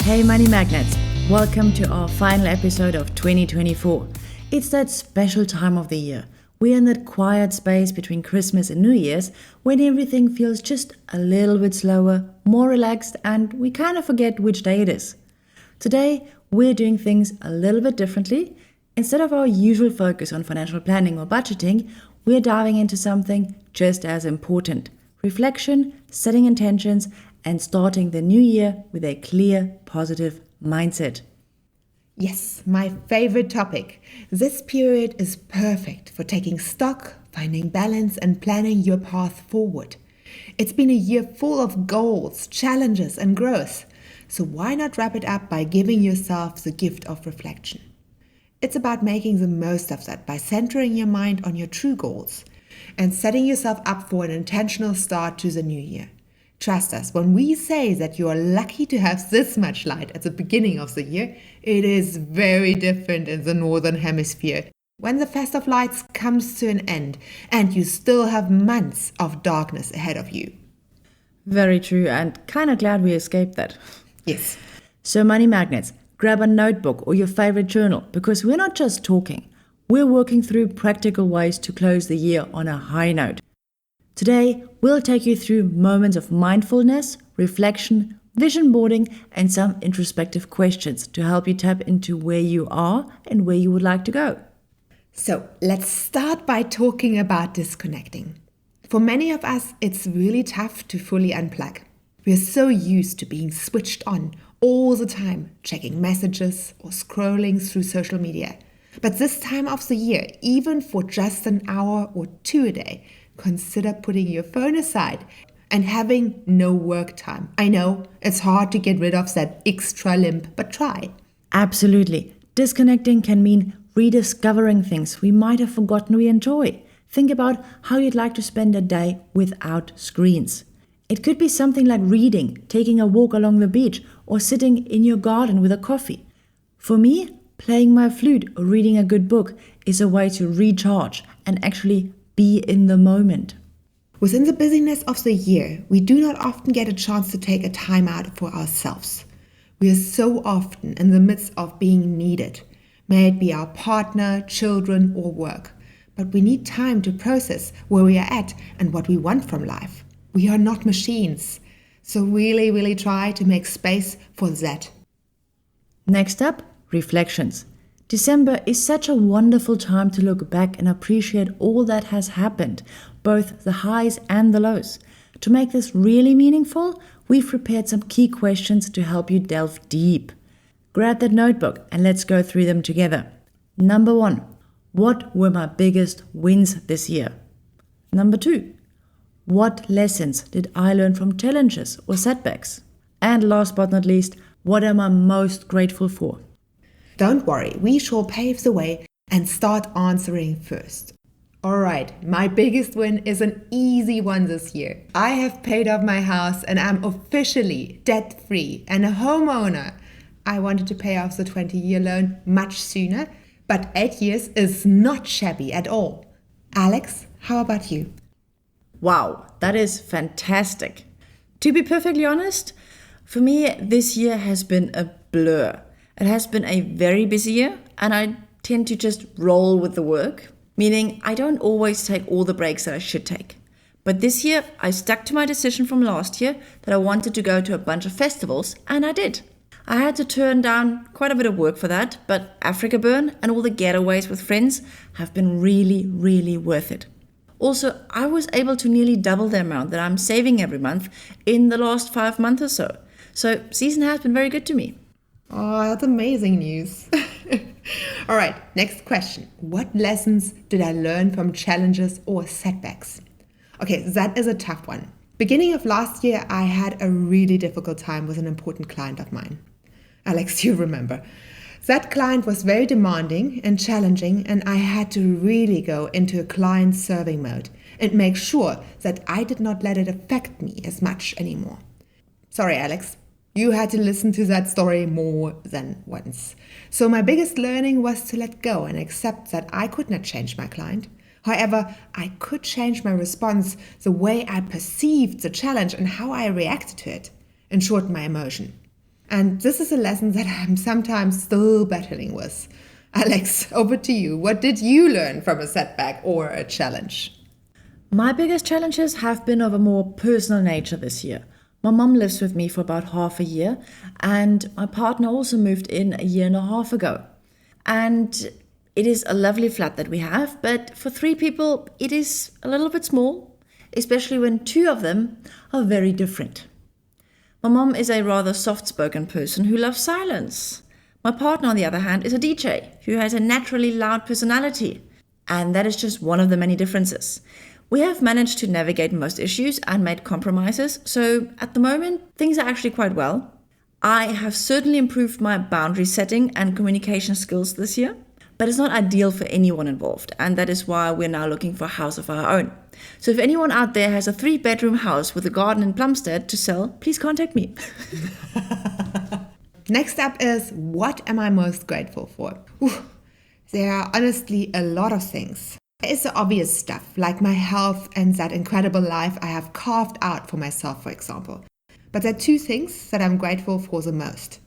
Hey Money Magnets, welcome to our final episode of 2024. It's that special time of the year. We're in that quiet space between Christmas and New Year's when everything feels just a little bit slower, more relaxed, and we kind of forget which day it is. Today, we're doing things a little bit differently. Instead of our usual focus on financial planning or budgeting, we're diving into something just as important: reflection, setting intentions, and starting the new year with a clear, positive mindset. Yes, my favorite topic. This period is perfect for taking stock, finding balance, and planning your path forward. It's been a year full of goals, challenges, and growth. So why not wrap it up by giving yourself the gift of reflection? It's about making the most of that by centering your mind on your true goals and setting yourself up for an intentional start to the new year. Trust us, when we say that you are lucky to have this much light at the beginning of the year, it is very different in the Northern Hemisphere, when the festive lights comes to an end and you still have months of darkness ahead of you. Very true, and kind of glad we escaped that. Yes. So Money Magnets, grab a notebook or your favorite journal, because we're not just talking. We're working through practical ways to close the year on a high note. Today, we'll take you through moments of mindfulness, reflection, vision boarding, and some introspective questions to help you tap into where you are and where you would like to go. So let's start by talking about disconnecting. For many of us, it's really tough to fully unplug. We're so used to being switched on all the time, checking messages or scrolling through social media. But this time of the year, even for just an hour or two a day, consider putting your phone aside and having no work time. I know it's hard to get rid of that extra limb, but try. Absolutely. Disconnecting can mean rediscovering things we might have forgotten we enjoy. Think about how you'd like to spend a day without screens. It could be something like reading, taking a walk along the beach, or sitting in your garden with a coffee. For me, playing my flute or reading a good book is a way to recharge and actually be in the moment. Within the busyness of the year, we do not often get a chance to take a time out for ourselves. We are so often in the midst of being needed, may it be our partner, children, or work. But we need time to process where we are at and what we want from life. We are not machines. So really try to make space for that. Next up, reflections. December is such a wonderful time to look back and appreciate all that has happened, both the highs and the lows. To make this really meaningful, we've prepared some key questions to help you delve deep. Grab that notebook and let's go through them together. Number 1, what were my biggest wins this year? Number 2, what lessons did I learn from challenges or setbacks? And last but not least, what am I most grateful for? Don't worry, we shall pave the way and start answering first. Alright, my biggest win is an easy one this year. I have paid off my house and I'm officially debt-free and a homeowner. I wanted to pay off the 20-year loan much sooner, but 8 years is not shabby at all. Alex, how about you? Wow, that is fantastic. To be perfectly honest, for me, this year has been a blur. It has been a very busy year, and I tend to just roll with the work, meaning I don't always take all the breaks that I should take. But this year, I stuck to my decision from last year that I wanted to go to a bunch of festivals, and I did. I had to turn down quite a bit of work for that, but Africa Burn and all the getaways with friends have been really worth it. Also, I was able to nearly double the amount that I'm saving every month in the last 5 months or so. So, season has been very good to me. Oh, that's amazing news. All right, next question. What lessons did I learn from challenges or setbacks? Okay, that is a tough one. Beginning of last year, I had a really difficult time with an important client of mine. Alex, you remember. That client was very demanding and challenging, and I had to really go into a client serving mode and make sure that I did not let it affect me as much anymore. Sorry, Alex. You had to listen to that story more than once. So my biggest learning was to let go and accept that I could not change my client. However, I could change my response, the way I perceived the challenge and how I reacted to it. In short, my emotion. And this is a lesson that I'm sometimes still battling with. Alex, over to you. What did you learn from a setback or a challenge? My biggest challenges have been of a more personal nature this year. My mum lives with me for about half a year, and my partner also moved in a year and a half ago. And it is a lovely flat that we have, but for 3 people, it is a little bit small, especially when 2 of them are very different. My mom is a rather soft-spoken person who loves silence. My partner, on the other hand, is a DJ who has a naturally loud personality. And that is just one of the many differences. We have managed to navigate most issues and made compromises, so at the moment, things are actually quite well. I have certainly improved my boundary setting and communication skills this year, but it's not ideal for anyone involved, and that is why we're now looking for a house of our own. So if anyone out there has a 3-bedroom house with a garden in Plumstead to sell, please contact me. Next up is, what am I most grateful for? There are honestly a lot of things. It's the obvious stuff, like my health and that incredible life I have carved out for myself, for example. But there are 2 things that I'm grateful for the most.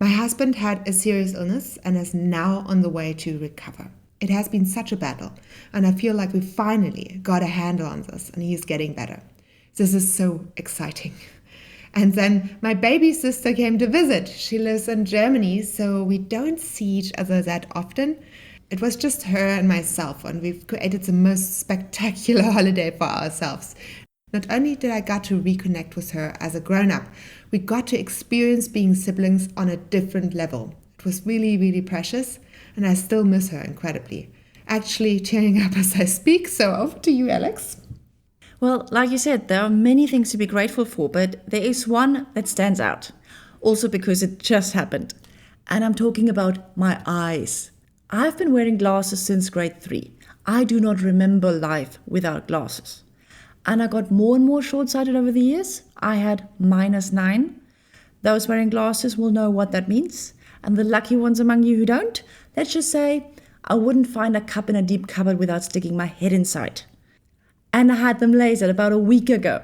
My husband had a serious illness and is now on the way to recover. It has been such a battle, and I feel like we finally got a handle on this and he's getting better. This is so exciting. And then my baby sister came to visit. She lives in Germany, so we don't see each other that often. It was just her and myself, and we've created the most spectacular holiday for ourselves. Not only did I get to reconnect with her as a grown-up, we got to experience being siblings on a different level. It was really, really precious, and I still miss her incredibly. Actually tearing up as I speak, so over to you, Alex. Well, like you said, there are many things to be grateful for, but there is one that stands out. Also because it just happened. And I'm talking about my eyes. I've been wearing glasses since grade 3. I do not remember life without glasses. And I got more and more short-sighted over the years. I had -9. Those wearing glasses will know what that means. And the lucky ones among you who don't, let's just say I wouldn't find a cup in a deep cupboard without sticking my head inside. And I had them lasered about a week ago.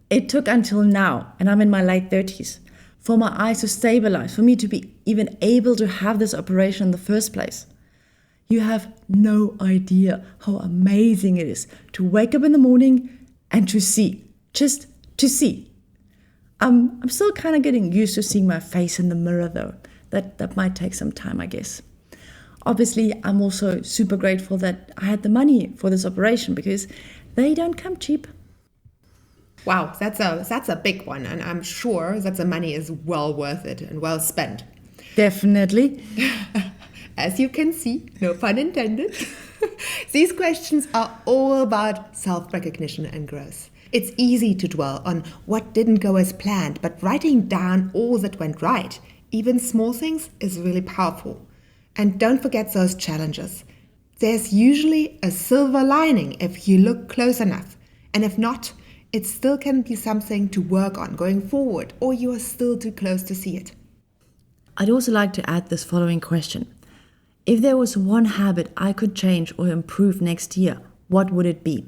It took until now, and I'm in my late 30s, for my eyes to stabilize, for me to be even able to have this operation in the first place. You have no idea how amazing it is to wake up in the morning and to see, just to see. I'm still kind of getting used to seeing my face in the mirror though. That might take some time, I guess. Obviously, I'm also super grateful that I had the money for this operation because they don't come cheap. Wow, that's a big one, and I'm sure that the money is well worth it and well spent. Definitely. As you can see, no pun intended, these questions are all about self-recognition and growth. It's easy to dwell on what didn't go as planned, but writing down all that went right, even small things, is really powerful. And don't forget those challenges. There's usually a silver lining if you look close enough. And if not, it still can be something to work on going forward, or you are still too close to see it. I'd also like to add this following question. If there was one habit I could change or improve next year, what would it be?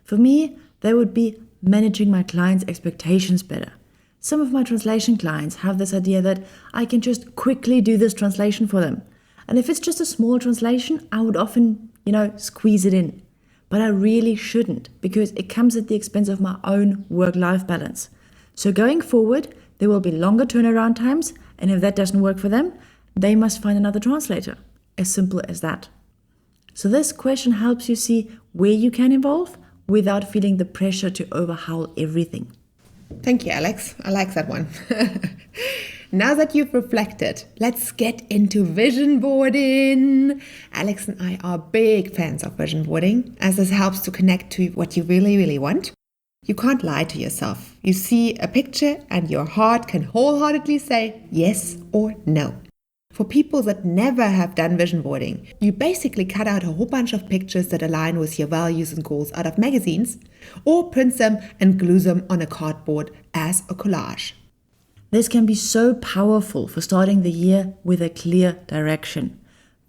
For me, that would be managing my clients' expectations better. Some of my translation clients have this idea that I can just quickly do this translation for them. And if it's just a small translation, I would often, squeeze it in. But I really shouldn't, because it comes at the expense of my own work-life balance. So going forward, there will be longer turnaround times, and if that doesn't work for them, they must find another translator. As simple as that. So this question helps you see where you can evolve without feeling the pressure to overhaul everything. Thank you, Alex. I like that one. Now that you've reflected, let's get into vision boarding. Alex and I are big fans of vision boarding, as this helps to connect to what you really, really want. You can't lie to yourself. You see a picture and your heart can wholeheartedly say yes or no. For people that never have done vision boarding, you basically cut out a whole bunch of pictures that align with your values and goals out of magazines, or print them and glue them on a cardboard as a collage. This can be so powerful for starting the year with a clear direction.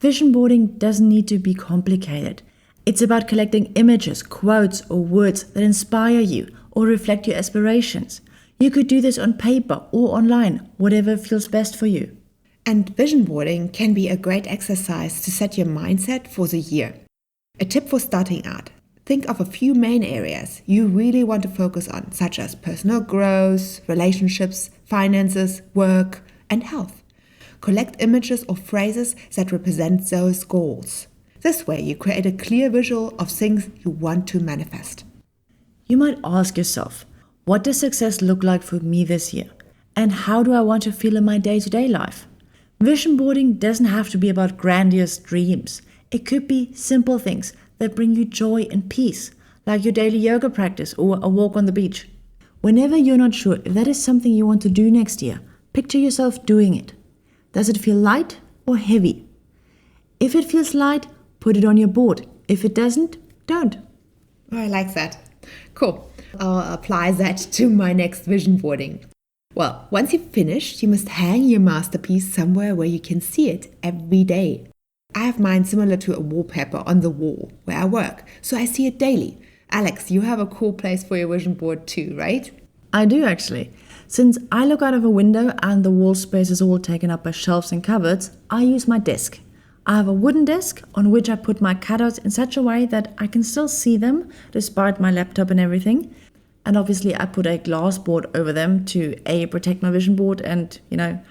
Vision boarding doesn't need to be complicated. It's about collecting images, quotes, or words that inspire you or reflect your aspirations. You could do this on paper or online, whatever feels best for you. And vision boarding can be a great exercise to set your mindset for the year. A tip for starting out: think of a few main areas you really want to focus on, such as personal growth, relationships, finances, work, and health. Collect images or phrases that represent those goals. This way, you create a clear visual of things you want to manifest. You might ask yourself, what does success look like for me this year? And how do I want to feel in my day-to-day life? Vision boarding doesn't have to be about grandiose dreams. It could be simple things that bring you joy and peace, like your daily yoga practice or a walk on the beach. Whenever you're not sure if that is something you want to do next year, picture yourself doing it. Does it feel light or heavy? If it feels light, put it on your board. If it doesn't, don't. Oh, I like that. Cool. I'll apply that to my next vision boarding. Well, once you've finished, you must hang your masterpiece somewhere where you can see it every day. I have mine similar to a wallpaper on the wall where I work, so I see it daily. Alex, you have a cool place for your vision board too, right? I do actually. Since I look out of a window and the wall space is all taken up by shelves and cupboards, I use my desk. I have a wooden desk on which I put my cutouts in such a way that I can still see them despite my laptop and everything. And obviously I put a glass board over them to protect my vision board and,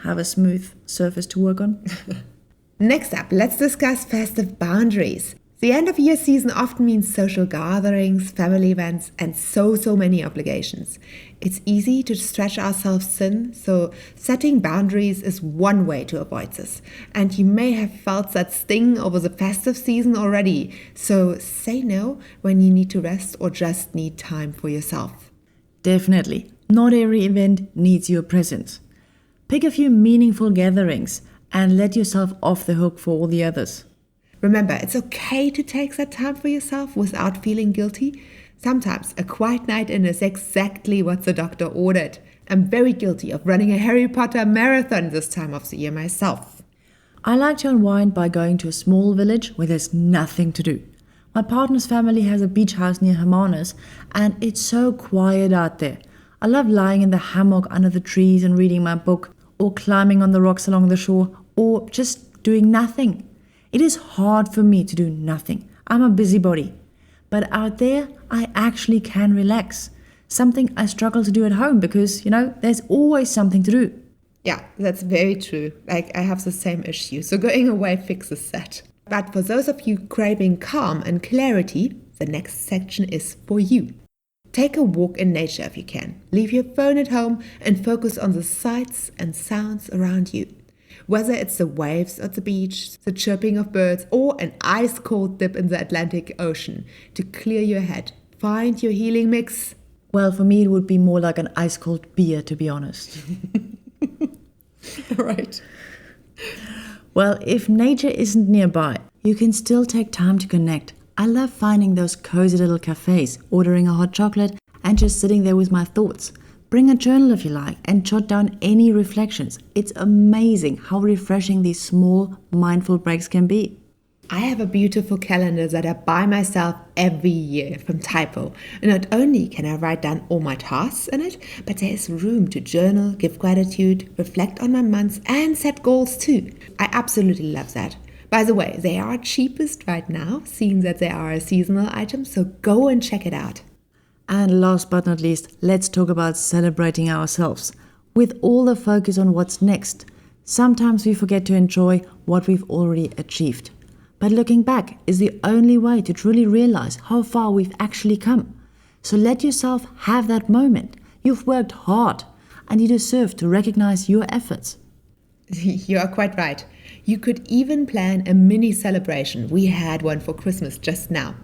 have a smooth surface to work on. Next up, let's discuss festive boundaries. The end of year season often means social gatherings, family events, and so many obligations. It's easy to stretch ourselves thin, so setting boundaries is one way to avoid this. And you may have felt that sting over the festive season already, so say no when you need to rest or just need time for yourself. Definitely. Not every event needs your presence. Pick a few meaningful gatherings and let yourself off the hook for all the others. Remember, it's okay to take that time for yourself without feeling guilty. Sometimes a quiet night in is exactly what the doctor ordered. I'm very guilty of running a Harry Potter marathon this time of the year myself. I like to unwind by going to a small village where there's nothing to do. My partner's family has a beach house near Hermanus, and it's so quiet out there. I love lying in the hammock under the trees and reading my book, or climbing on the rocks along the shore, or just doing nothing. It is hard for me to do nothing. I'm a busybody. But out there, I actually can relax. Something I struggle to do at home because, there's always something to do. Yeah, that's very true. I have the same issue. So going away fixes that. But for those of you craving calm and clarity, the next section is for you. Take a walk in nature if you can. Leave your phone at home and focus on the sights and sounds around you. Whether it's the waves at the beach, the chirping of birds, or an ice-cold dip in the Atlantic Ocean to clear your head. Find your healing mix. Well, for me, it would be more like an ice-cold beer, to be honest. Right. Well, if nature isn't nearby, you can still take time to connect. I love finding those cozy little cafes, ordering a hot chocolate, and just sitting there with my thoughts. Bring a journal if you like and jot down any reflections. It's amazing how refreshing these small, mindful breaks can be. I have a beautiful calendar that I buy myself every year from Typo. And not only can I write down all my tasks in it, but there is room to journal, give gratitude, reflect on my months, and set goals too. I absolutely love that. By the way, they are cheapest right now, seeing that they are a seasonal item, so go and check it out. And last but not least, let's talk about celebrating ourselves. With all the focus on what's next, sometimes we forget to enjoy what we've already achieved. But looking back is the only way to truly realize how far we've actually come. So let yourself have that moment. You've worked hard and you deserve to recognize your efforts. You are quite right. You could even plan a mini celebration. We had one for Christmas just now.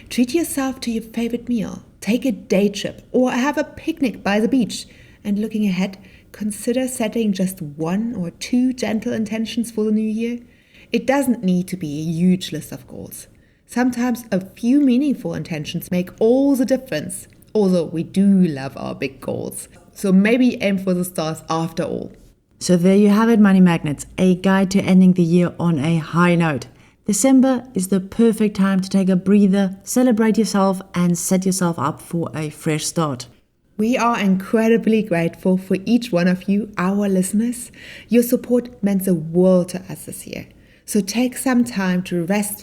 Treat yourself to your favorite meal. Take a day trip or have a picnic by the beach. And looking ahead, consider setting just 1 or 2 gentle intentions for the new year. It doesn't need to be a huge list of goals. Sometimes a few meaningful intentions make all the difference, although we do love our big goals. So maybe aim for the stars after all. So there you have it, Money Magnets, a guide to ending the year on a high note. December is the perfect time to take a breather, celebrate yourself and set yourself up for a fresh start. We are incredibly grateful for each one of you, our listeners. Your support meant the world to us this year. So take some time to rest,